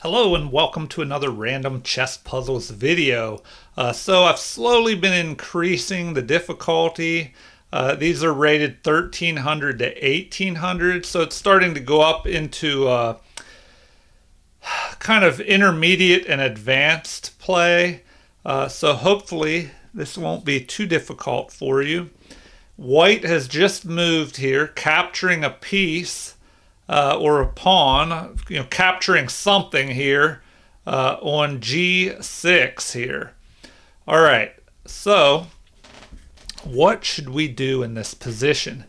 Hello and welcome to another random chess puzzles video. So I've slowly been increasing the difficulty. These are rated 1300 to 1800, so it's starting to go up into kind of intermediate and advanced play. So hopefully this won't be too difficult for you. White has just moved here, capturing a piece. Or a pawn, capturing something here on G6 here. All right, so what should we do in this position?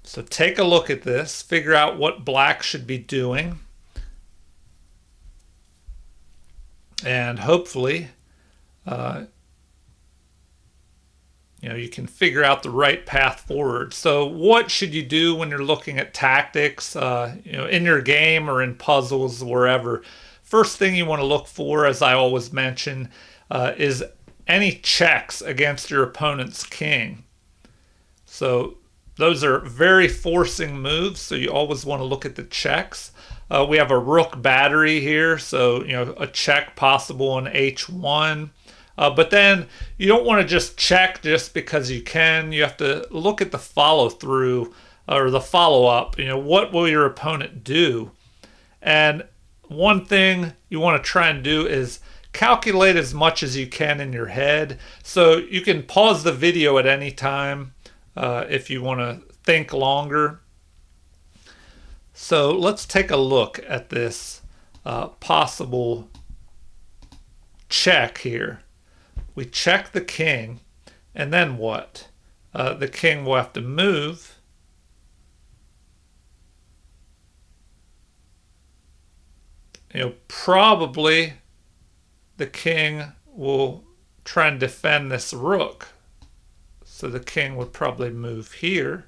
So take a look at this, figure out what black should be doing, and hopefully you can figure out the right path forward. So what should you do when you're looking at tactics, in your game or in puzzles, wherever? First thing you want to look for, as I always mention, is any checks against your opponent's king. So those are very forcing moves, so you always want to look at the checks. We have a rook battery here, so a check possible on H1. But then you don't want to just check just because you can. You have to look at the follow through or the follow up. What will your opponent do? And one thing you want to try and do is calculate as much as you can in your head. So you can pause the video at any time if you want to think longer. So let's take a look at this possible check here. We check the king, and then what? The king will have to move. Probably the king will try and defend this rook. So the king would probably move here.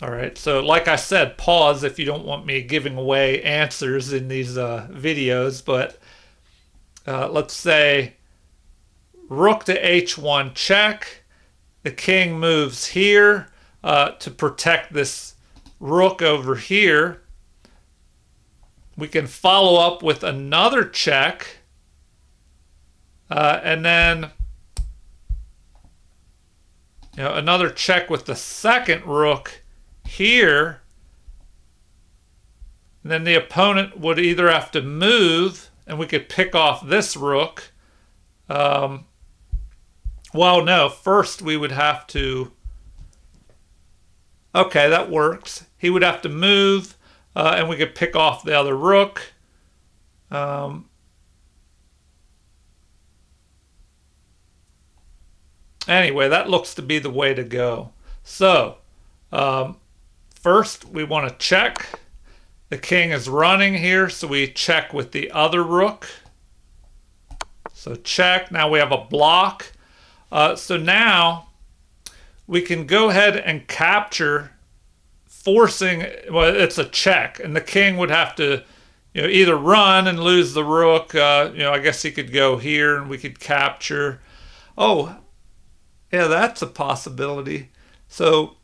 All right, so like I said, pause if you don't want me giving away answers in these videos, but let's say rook to h1 check. The king moves here to protect this rook over here. We can follow up with another check. And then another check with the second rook here. And then the opponent would either have to move, and we could pick off this rook. Well, no, first we would have to... Okay, that works. He would have to move, and we could pick off the other rook. Anyway, that looks to be the way to go. So, first we want to check. The king is running here, so we check with the other rook. So check. Now we have a block. So now we can go ahead and capture, forcing, well, it's a check, and the king would have to either run and lose the rook. I guess he could go here and we could capture. Oh, yeah, that's a possibility. So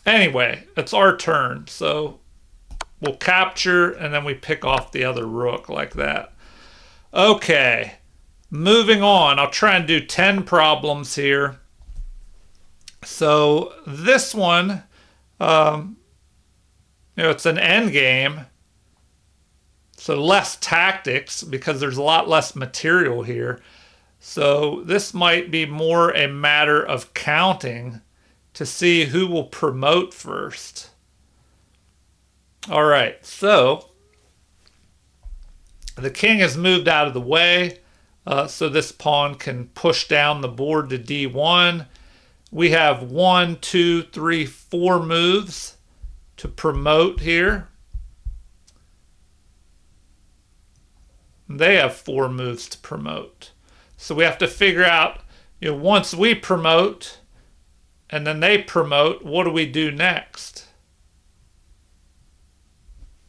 anyway, it's our turn. So we'll capture, and then we pick off the other rook like that. Okay. Moving on, I'll try and do 10 problems here. So this one, it's an end game. So less tactics because there's a lot less material here. So this might be more a matter of counting to see who will promote first. All right, so the king has moved out of the way. So this pawn can push down the board to d1. We have 1, 2, 3, 4 moves to promote here. They have 4 moves to promote. So we have to figure out, once we promote and then they promote, what do we do next?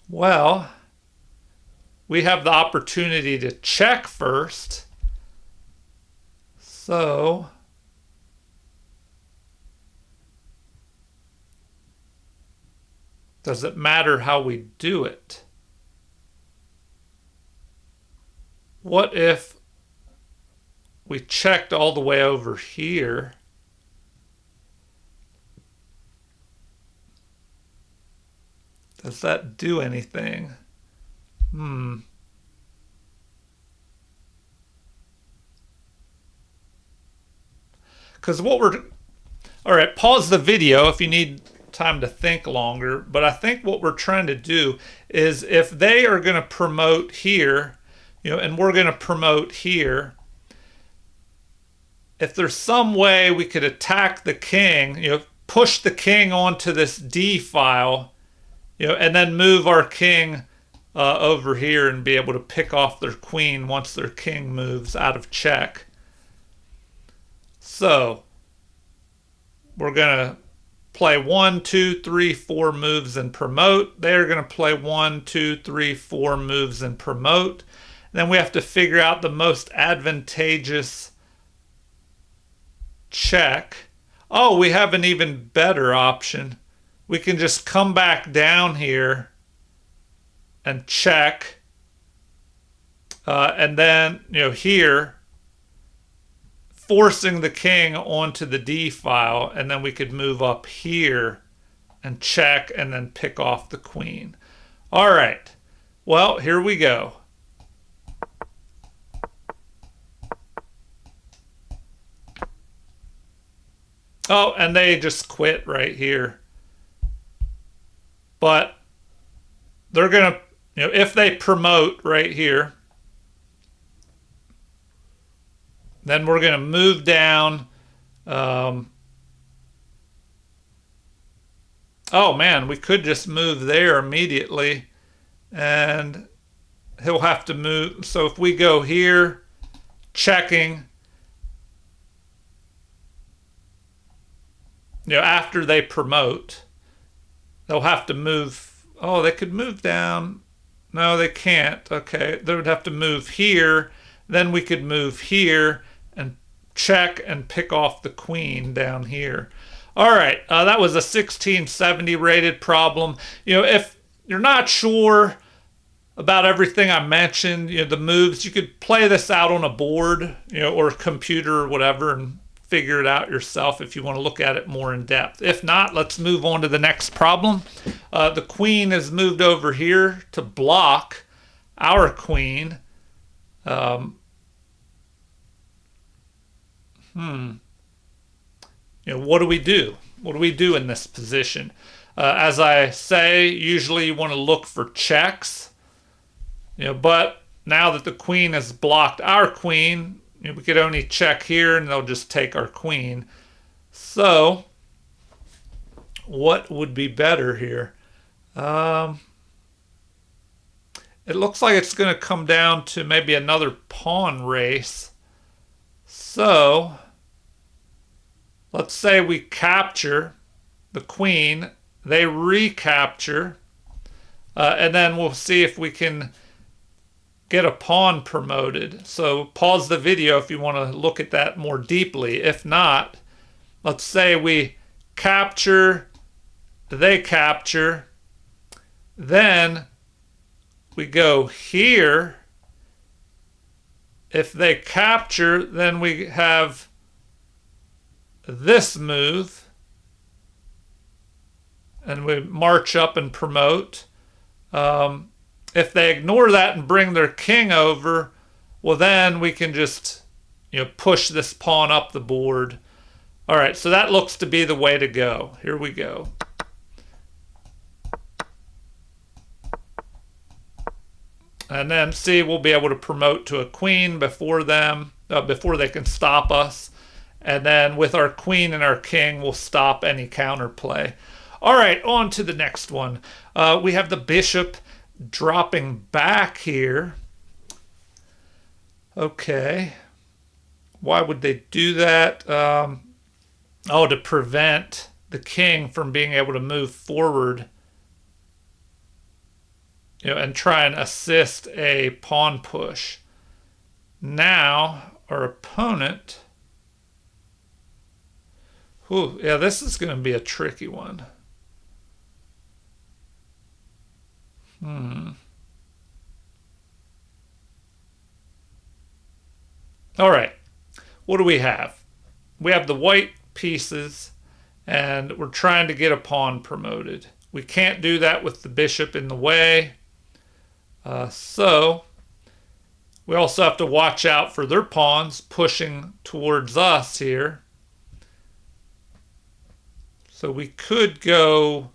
Well, we have the opportunity to check first. So Does it matter how we do it? What if we checked all the way over here? Does that do anything? Because what we're... All right, pause the video if you need time to think longer. But I think what we're trying to do is if they are going to promote here, and we're going to promote here, if there's some way we could attack the king, push the king onto this D file, and then move our king over here and be able to pick off their queen once their king moves out of check. So we're going to play 1, 2, 3, 4 moves and promote. They're going to play 1, 2, 3, 4 moves and promote. And then we have to figure out the most advantageous check. Oh, we have an even better option. We can just come back down here and check. And then, here, forcing the king onto the D file, and then we could move up here and check and then pick off the queen. All right. Well, here we go. Oh, and they just quit right here. But they're going to, if they promote right here, then we're going to move down. Oh, man, we could just move there immediately. And he'll have to move. So if we go here, checking, after they promote, they'll have to move. Oh, they could move down. No, they can't. Okay, they would have to move here. Then we could move here and check and pick off the queen down here. All right, that was a 1670 rated problem. If you're not sure about everything I mentioned, the moves, you could play this out on a board, or a computer or whatever, and figure it out yourself if you want to look at it more in depth. If not, let's move on to the next problem. The queen is moved over here to block our queen. What do we do? What do we do in this position? As I say, usually you want to look for checks. But now that the queen has blocked our queen, we could only check here and they'll just take our queen. So, what would be better here? It looks like it's going to come down to maybe another pawn race. So, let's say we capture the queen, they recapture, and then we'll see if we can get a pawn promoted. So pause the video if you want to look at that more deeply. If not, let's say we capture, they capture, then we go here. If they capture, then we have this move, and we march up and promote. If they ignore that and bring their king over, well, then we can just, push this pawn up the board. All right, so that looks to be the way to go. Here we go. And then, see, we'll be able to promote to a queen before them, before they can stop us. And then with our queen and our king, we'll stop any counterplay. All right, on to the next one. We have the bishop dropping back here. Okay. Why would they do that? To prevent the king from being able to move forward, and try and assist a pawn push. Now, our opponent... this is going to be a tricky one. Hmm. All right. What do we have? We have the white pieces, and we're trying to get a pawn promoted. We can't do that with the bishop in the way. So we also have to watch out for their pawns pushing towards us here. So we could go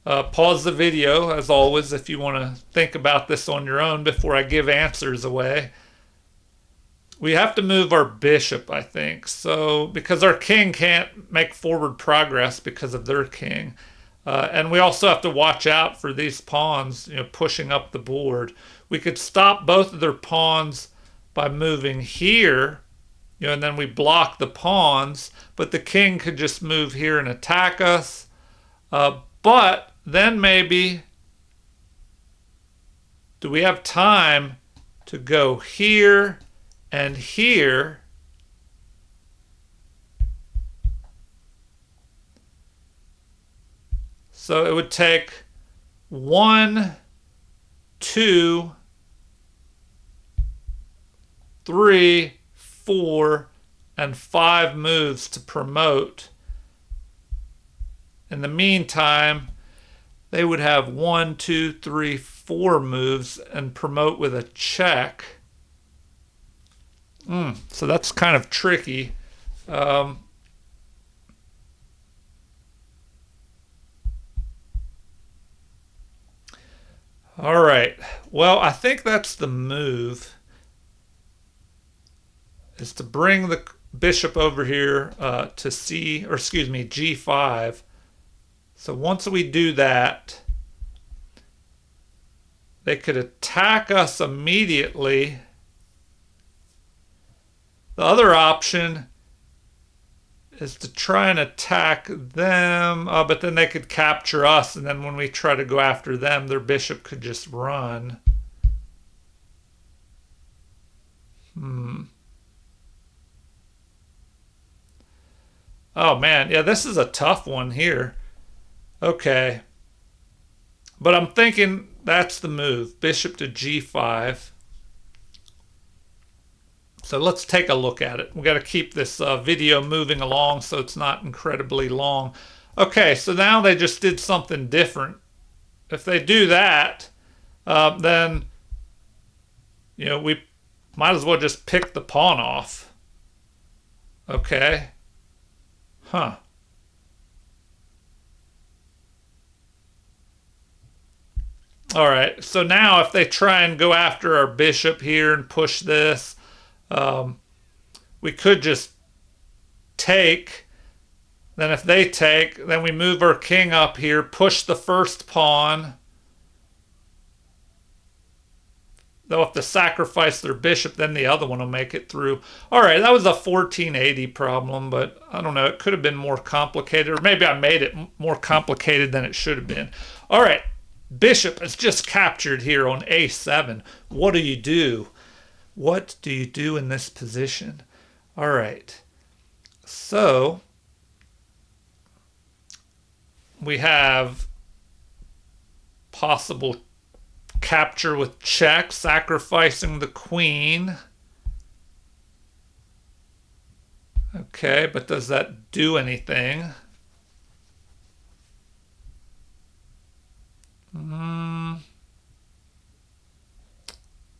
pause the video, as always, if you want to think about this on your own before I give answers away. We have to move our bishop, I think. So, because our king can't make forward progress because of their king. And we also have to watch out for these pawns, pushing up the board. We could stop both of their pawns by moving here, and then we block the pawns. But the king could just move here and attack us. But then maybe, do we have time to go here and here? So it would take 1, 2, 3, 4, and 5 moves to promote. In the meantime, they would have 1, 2, 3, 4 moves and promote with a check. So that's kind of tricky. All right. Well, I think that's the move, is to bring the bishop over here to C, or excuse me, G5. So once we do that, they could attack us immediately. The other option is to try and attack them, but then they could capture us, and then when we try to go after them, their bishop could just run. Oh man, yeah, this is a tough one here. Okay. But I'm thinking that's the move. Bishop to G5. So let's take a look at it. We got to keep this video moving along so it's not incredibly long. Okay, so now they just did something different. If they do that, then we might as well just pick the pawn off. Okay. Huh. All right. So now if they try and go after our bishop here and push this, we could just take. Then if they take, then we move our king up here, push the first pawn. They'll have to sacrifice their bishop, then the other one will make it through. All right, that was a 1480 problem, but I don't know. It could have been more complicated, or maybe I made it more complicated than it should have been. All right, bishop is just captured here on A7. What do you do? What do you do in this position? All right, so we have possible capture with check, sacrificing the queen. Okay, but does that do anything?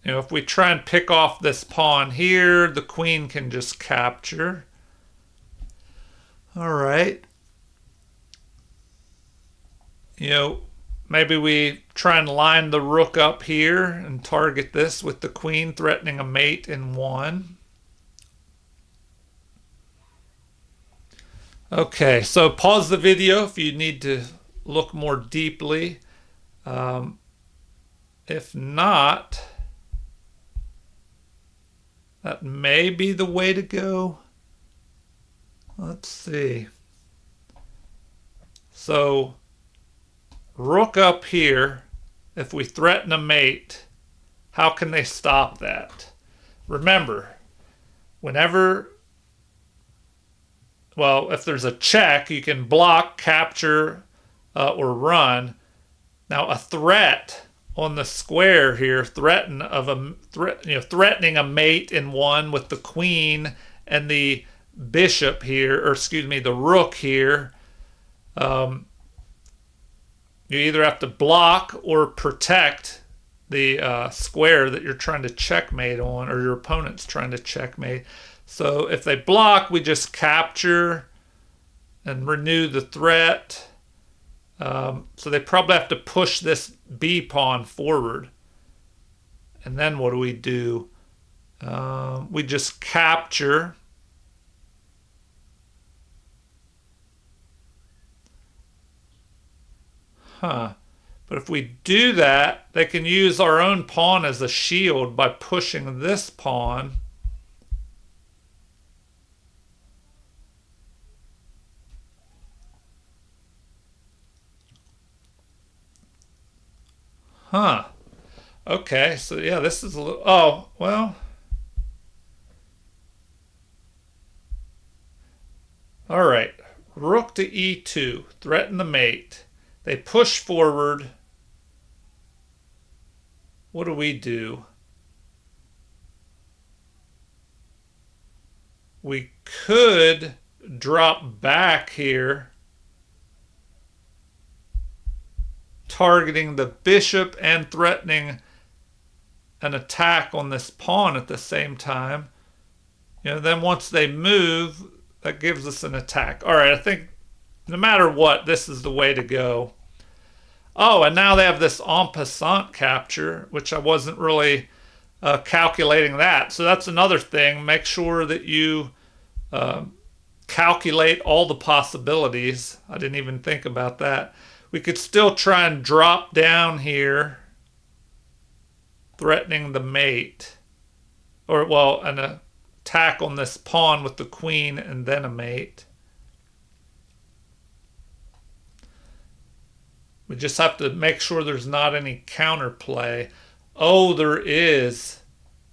If we try and pick off this pawn here, the queen can just capture. All right. Maybe we try and line the rook up here and target this with the queen, threatening a mate in 1. Okay, so pause the video if you need to look more deeply. If not, that may be the way to go. Let's see. So rook up here, if we threaten a mate, how can they stop that? Remember, if there's a check, you can block, capture, or run. Now, a threat on the square here, threatening a mate in one with the queen and the bishop here, or excuse me, the rook here. Um, you either have to block or protect the square that you're trying to checkmate on, or your opponent's trying to checkmate. So if they block, we just capture and renew the threat. So they probably have to push this B pawn forward. And then what do? We just capture. But if we do that, they can use our own pawn as a shield by pushing this pawn. Okay, so yeah, this is a little... Oh, well... Alright, rook to e2, threaten the mate. They push forward. What do? We could drop back here, targeting the bishop and threatening an attack on this pawn at the same time. Then once they move, that gives us an attack. All right, I think no matter what, this is the way to go. Oh, and now they have this en passant capture, which I wasn't really calculating that. So that's another thing. Make sure that you calculate all the possibilities. I didn't even think about that. We could still try and drop down here, threatening the mate. Or, well, an attack on this pawn with the queen and then a mate. We just have to make sure there's not any counterplay. Oh, there is.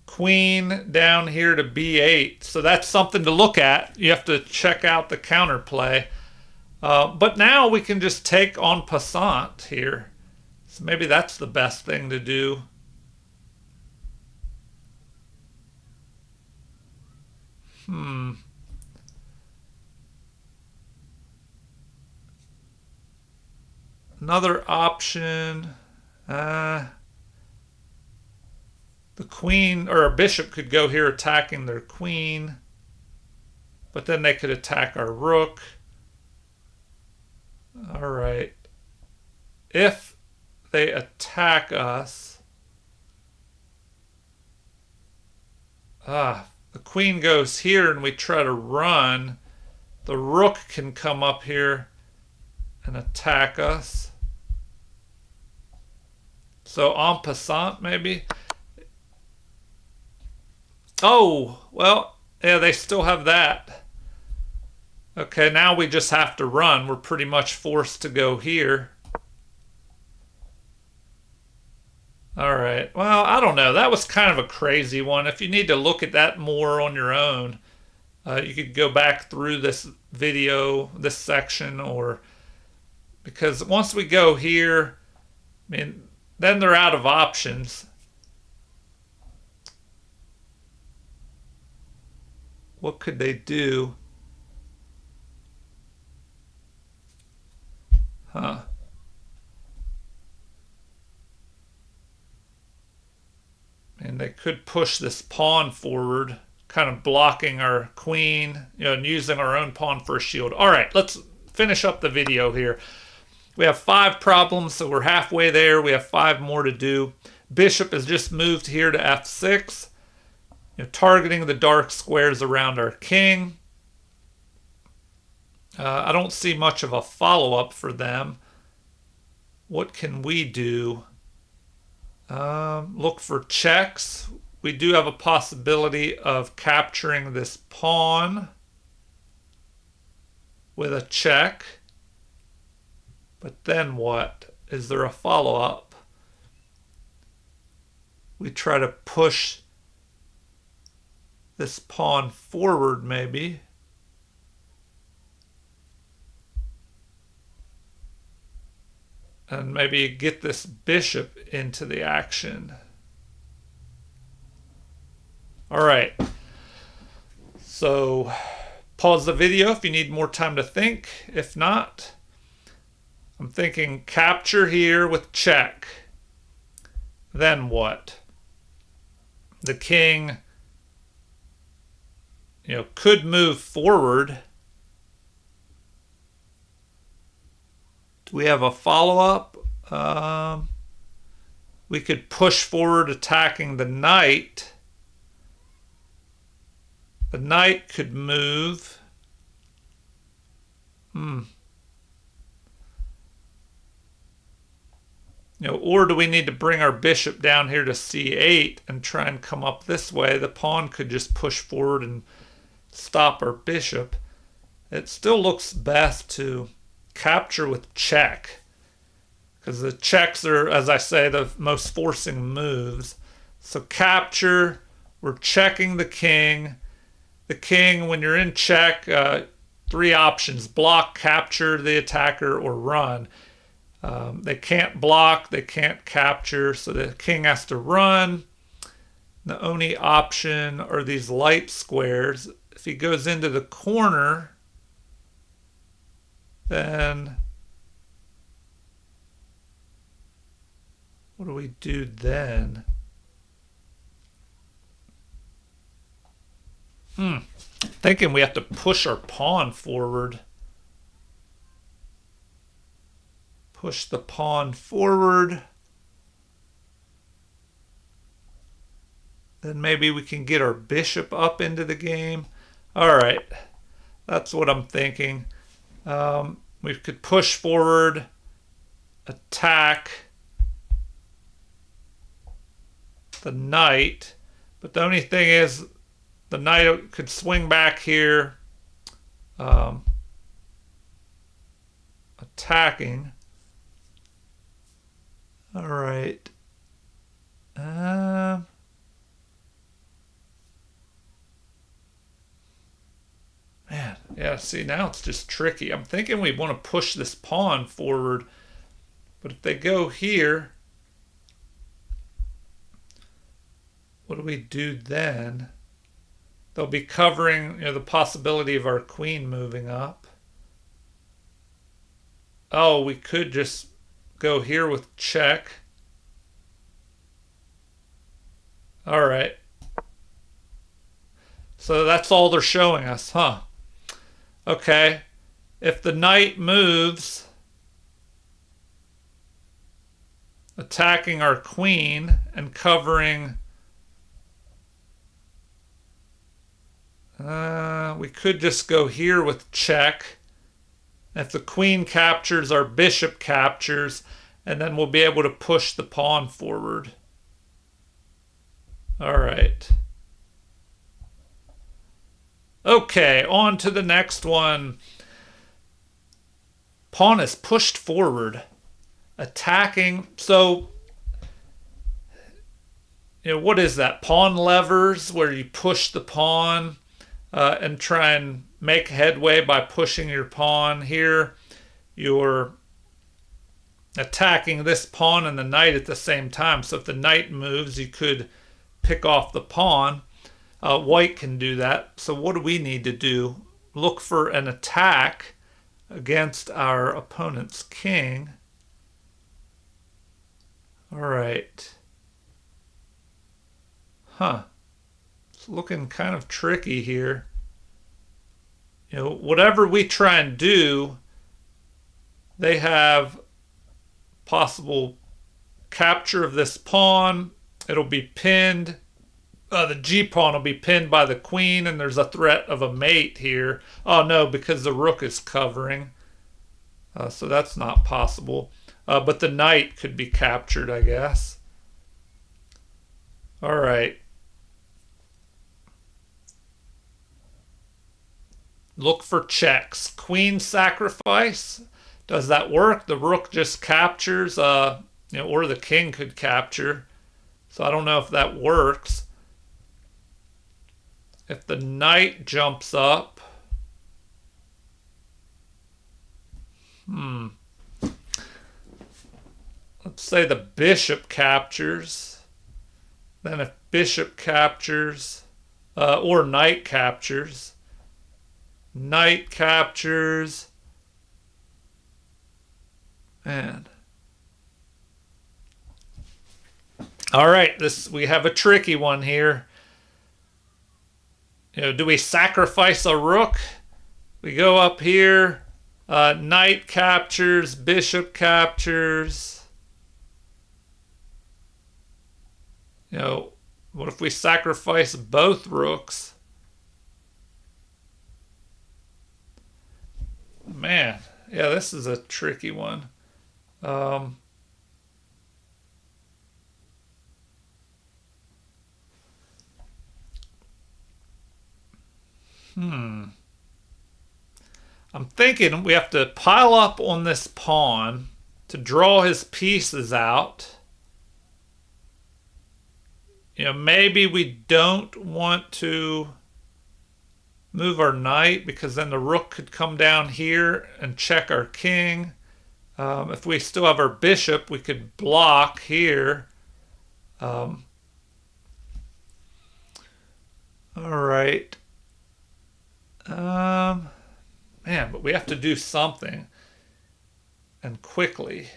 Queen down here to b8. So that's something to look at. You have to check out the counterplay. But now we can just take en passant here. So maybe that's the best thing to do. Another option. The queen or a bishop could go here attacking their queen. But then they could attack our rook. All right. If they attack us, the queen goes here and we try to run, the rook can come up here and attack us. So en passant, maybe. Oh, well, yeah, they still have that. Okay, now we just have to run. We're pretty much forced to go here. All right. Well, I don't know. That was kind of a crazy one. If you need to look at that more on your own, you could go back through this video, this section, or because once we go here, I mean, then they're out of options. What could they do? And they could push this pawn forward, kind of blocking our queen, and using our own pawn for a shield. All right, let's finish up the video here. We have 5 problems, so we're halfway there. We have 5 more to do. Bishop has just moved here to f6, targeting the dark squares around our king. I don't see much of a follow-up for them. What can we do? Look for checks. We do have a possibility of capturing this pawn with a check. But then what? Is there a follow-up? We try to push this pawn forward, maybe. and maybe get this bishop into the action. All right. So pause the video if you need more time to think. If not, I'm thinking capture here with check. Then what? The king, could move forward. Do we have a follow-up? We could push forward attacking the knight. The knight could move. Or do we need to bring our bishop down here to c8 and try and come up this way? The pawn could just push forward and stop our bishop. It still looks best to capture with check, because the checks are, as I say, the most forcing moves. So capture, we're checking the king. The king, when you're in check, three options: block, capture the attacker, or run. They can't block, they can't capture, so the king has to run. The only option are these light squares. If he goes into the corner, then what do we do then? Thinking we have to push our pawn forward. Push the pawn forward. Then maybe we can get our bishop up into the game. All right, that's what I'm thinking. We could push forward, attack the knight, but the only thing is the knight could swing back here, attacking. All right. Man, yeah, see, now it's just tricky. I'm thinking we want to push this pawn forward, but if they go here, what do we do then? They'll be covering, the possibility of our queen moving up. Oh, we could just go here with check. All right. So that's all they're showing us, huh? Okay. If the knight moves, attacking our queen and covering, we could just go here with check. If the queen captures, our bishop captures, and then we'll be able to push the pawn forward. All right. Okay, on to the next one. Pawn is pushed forward, attacking. So, what is that? Pawn levers, where you push the pawn and try and make headway by pushing your pawn. Here, you're attacking this pawn and the knight at the same time. So if the knight moves, you could pick off the pawn. White can do that. So what do we need to do? Look for an attack against our opponent's king. All right. It's looking kind of tricky here. Whatever we try and do, they have possible capture of this pawn. It'll be pinned. The G pawn will be pinned by the queen, and there's a threat of a mate here. Oh no, because the rook is covering. So that's not possible. But the knight could be captured, I guess. All right. Look for checks. Queen sacrifice. Does that work? The rook just captures, or the king could capture. So I don't know if that works. If the knight jumps up, say the bishop captures. Then if bishop captures, or knight captures, knight captures, and all right, we have a tricky one here. Do we sacrifice a rook? We go up here, knight captures, bishop captures. What if we sacrifice both rooks? Man, yeah, this is a tricky one. I'm thinking we have to pile up on this pawn to draw his pieces out. Maybe we don't want to move our knight because then the rook could come down here and check our king. If we still have our bishop, we could block here. All right. Man, but we have to do something. And quickly.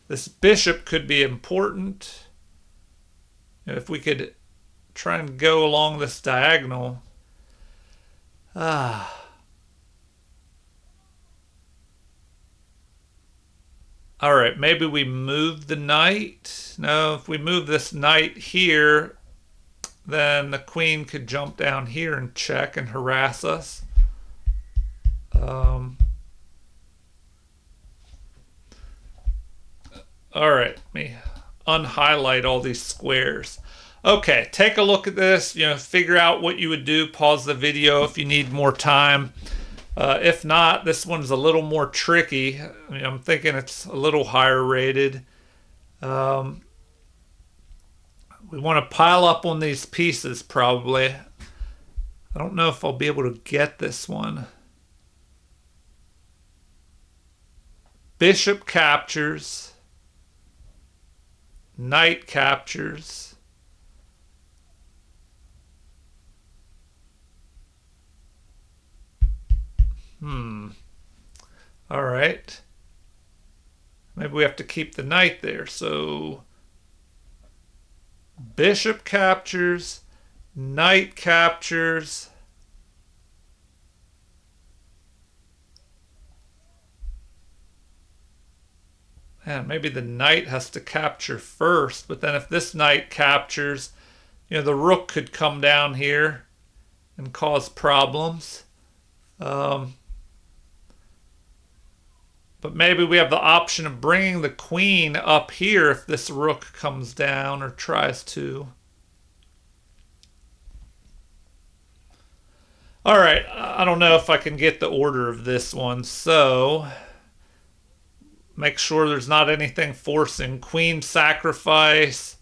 This bishop could be important. If we could try and go along this diagonal. All right, maybe we move the knight. No, if we move this knight here, then the queen could jump down here and check and harass us. All right, let me unhighlight all these squares. Okay, take a look at this, figure out what you would do, pause the video if you need more time. If not, this one's a little more tricky. I'm thinking it's a little higher rated. We want to pile up on these pieces probably. I don't know if I'll be able to get this one. Bishop captures. Knight captures. All right. Maybe we have to keep the knight there. So bishop captures, knight captures. And maybe the knight has to capture first, but then if this knight captures, the rook could come down here and cause problems. But maybe we have the option of bringing the queen up here if this rook comes down or tries to. All right, I don't know if I can get the order of this one, so make sure there's not anything forcing. Queen sacrifice,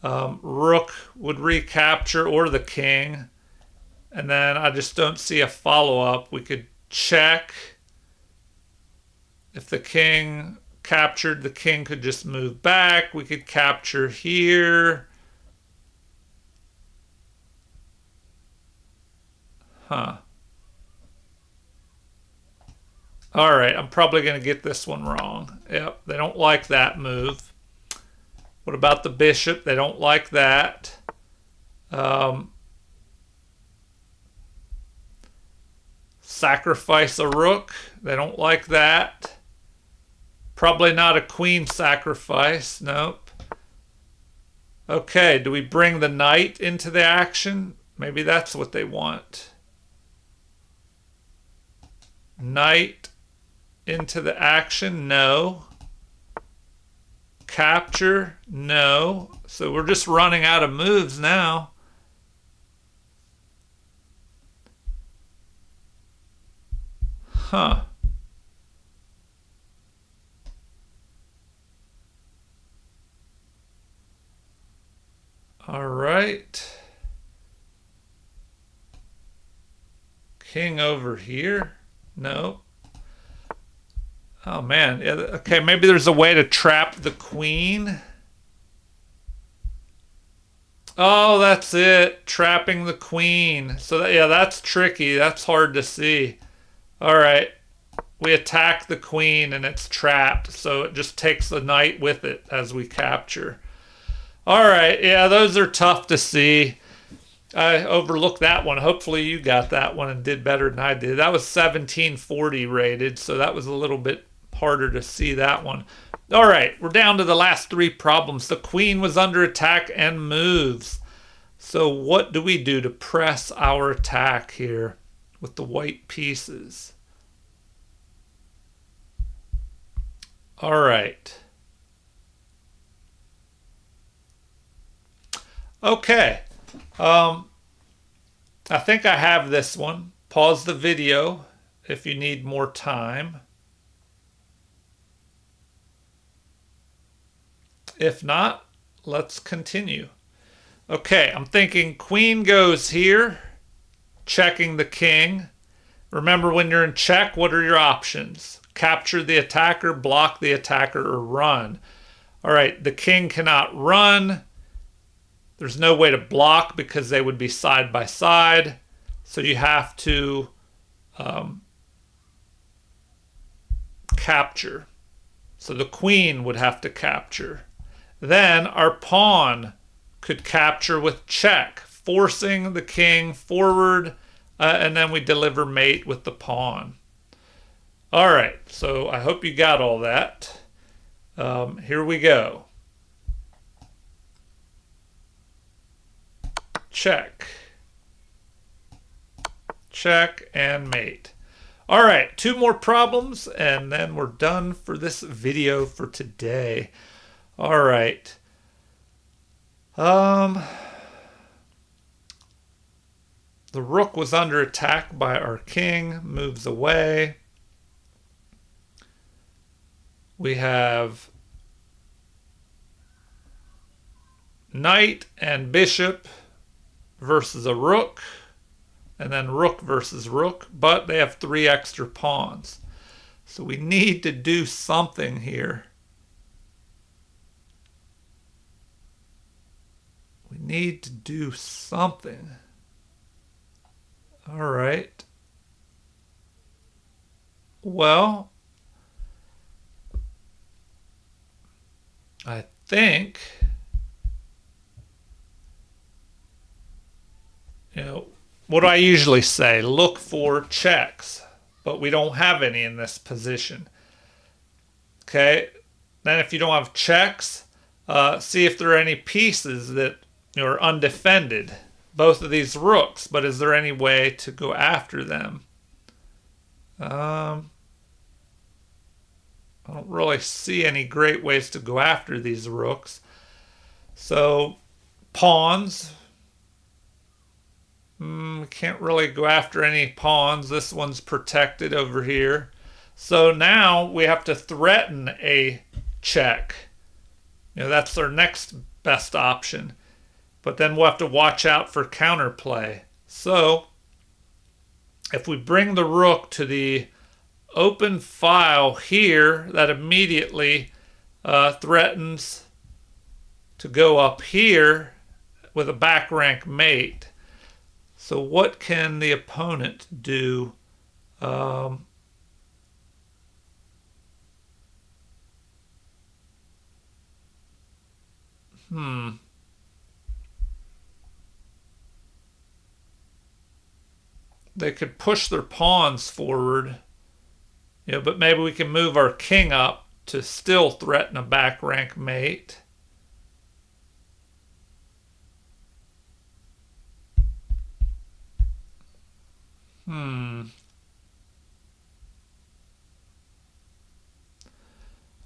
rook would recapture, or the king. And then I just don't see a follow-up. We could check. If the king captured, the king could just move back. We could capture here. All right, I'm probably going to get this one wrong. Yep, they don't like that move. What about the bishop? They don't like that. Sacrifice a rook. They don't like that. Probably not a queen sacrifice. Nope. Okay, do we bring the knight into the action? Maybe that's what they want. Knight into the action? No. Capture? No. So we're just running out of moves now. All right. King over here? No. Oh man. Yeah, okay, maybe there's a way to trap the queen. Oh, that's it. Trapping the queen. So that, yeah, that's tricky. That's hard to see. All right. We attack the queen and it's trapped. So it just takes the knight with it as we capture. All right. Yeah, those are tough to see. I overlooked that one. Hopefully you got that one and did better than I did. That was 1740 rated, so that was a little bit harder to see that one. All right, we're down to the last three problems. The queen was under attack and moves. So what do we do to press our attack here with the white pieces? All right. Okay. I think I have this one. Pause the video if you need more time. If not, let's continue. Okay, I'm thinking queen goes here, checking the king. Remember, when you're in check, what are your options? Capture the attacker, block the attacker, or run. All right, the king cannot run. There's no way to block because they would be side by side. So you have to capture. So the queen would have to capture. Then our pawn could capture with check, forcing the king forward, and then we deliver mate with the pawn. All right, so I hope you got all that. Here we go. Check. Check and mate. All right, two more problems and then we're done for this video for today. All right. The rook was under attack by our king, moves away. We have knight and bishop versus a rook, and then rook versus rook, but they have 3 extra pawns. So we need to do something here. We need to do something. All right. Well, I think, what do I usually say? Look for checks, but we don't have any in this position. Okay, then if you don't have checks, see if there are any pieces that are undefended. Both of these rooks, but is there any way to go after them? I don't really see any great ways to go after these rooks. So pawns. Can't really go after any pawns. This one's protected over here. So now we have to threaten a check. That's our next best option. But then we'll have to watch out for counterplay. So if we bring the rook to the open file here, that immediately threatens to go up here with a back rank mate. So what can the opponent do? They could push their pawns forward, but maybe we can move our king up to still threaten a back rank mate.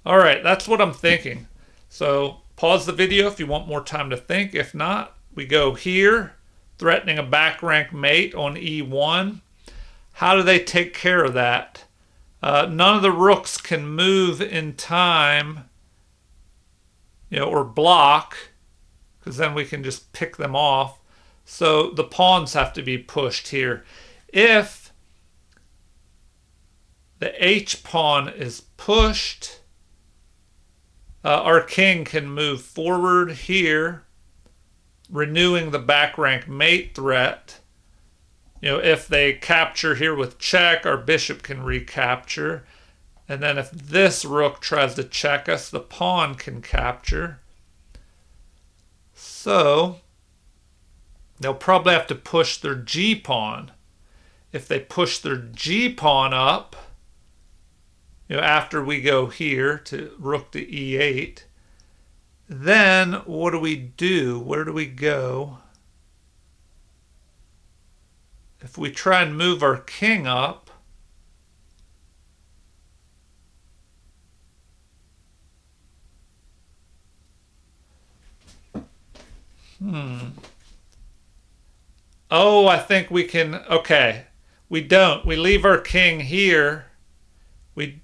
All right, that's what I'm thinking. So pause the video if you want more time to think. If not, we go here, threatening a back rank mate on E1. How do they take care of that? None of the rooks can move in time, or block, because then we can just pick them off. So the pawns have to be pushed here. If the H pawn is pushed, our king can move forward here, renewing the back rank mate threat. If they capture here with check, our bishop can recapture. And then if this rook tries to check us, the pawn can capture. So they'll probably have to push their G pawn. If they push their G pawn up, after we go here to rook to E8, then what do we do? Where do we go? If we try and move our king up, Oh, I think we can. Okay. We don't. We leave our king here. We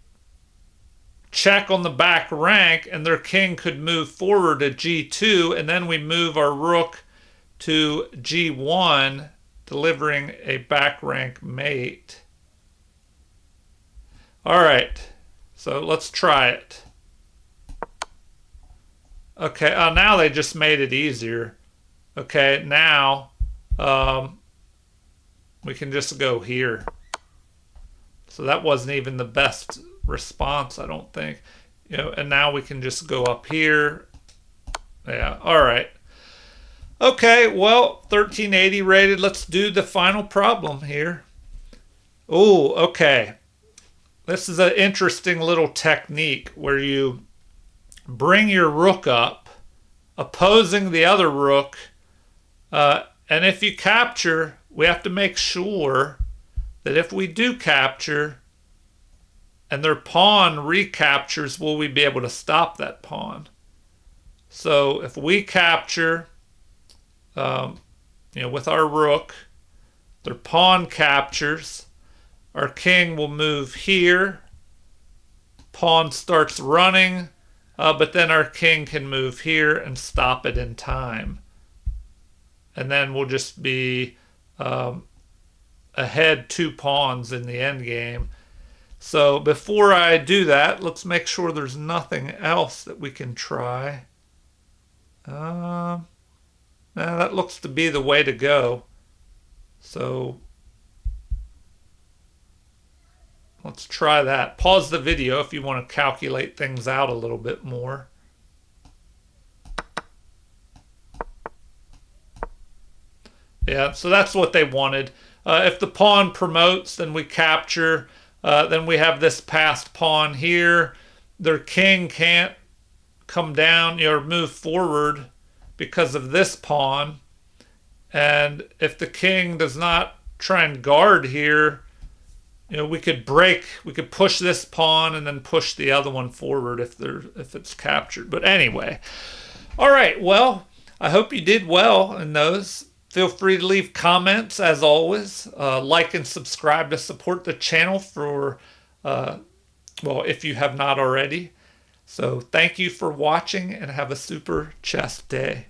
check on the back rank, and their king could move forward to G2, and then we move our rook to G1, delivering a back rank mate. All right. So let's try it. Okay. Now they just made it easier. Okay. Now we can just go here. So that wasn't even the best response, I don't think. And now we can just go up here. Yeah, all right. Okay, well, 1380 rated. Let's do the final problem here. Oh, okay. This is an interesting little technique where you bring your rook up, opposing the other rook, and if you capture, we have to make sure that if we do capture and their pawn recaptures, will we be able to stop that pawn? So if we capture, with our rook, their pawn captures, our king will move here, pawn starts running, but then our king can move here and stop it in time. And then we'll just be ahead 2 pawns in the end game. So before I do that, let's make sure there's nothing else that we can try. Now that looks to be the way to go. So let's try that. Pause the video if you want to calculate things out a little bit more. Yeah, so that's what they wanted. If the pawn promotes, then we capture. Then we have this passed pawn here. Their king can't come down or move forward because of this pawn. And if the king does not try and guard here, we could push this pawn and then push the other one forward if it's captured. But anyway, all right. Well, I hope you did well in those. Feel free to leave comments as always. Like and subscribe to support the channel for, if you have not already. So thank you for watching and have a super chess day.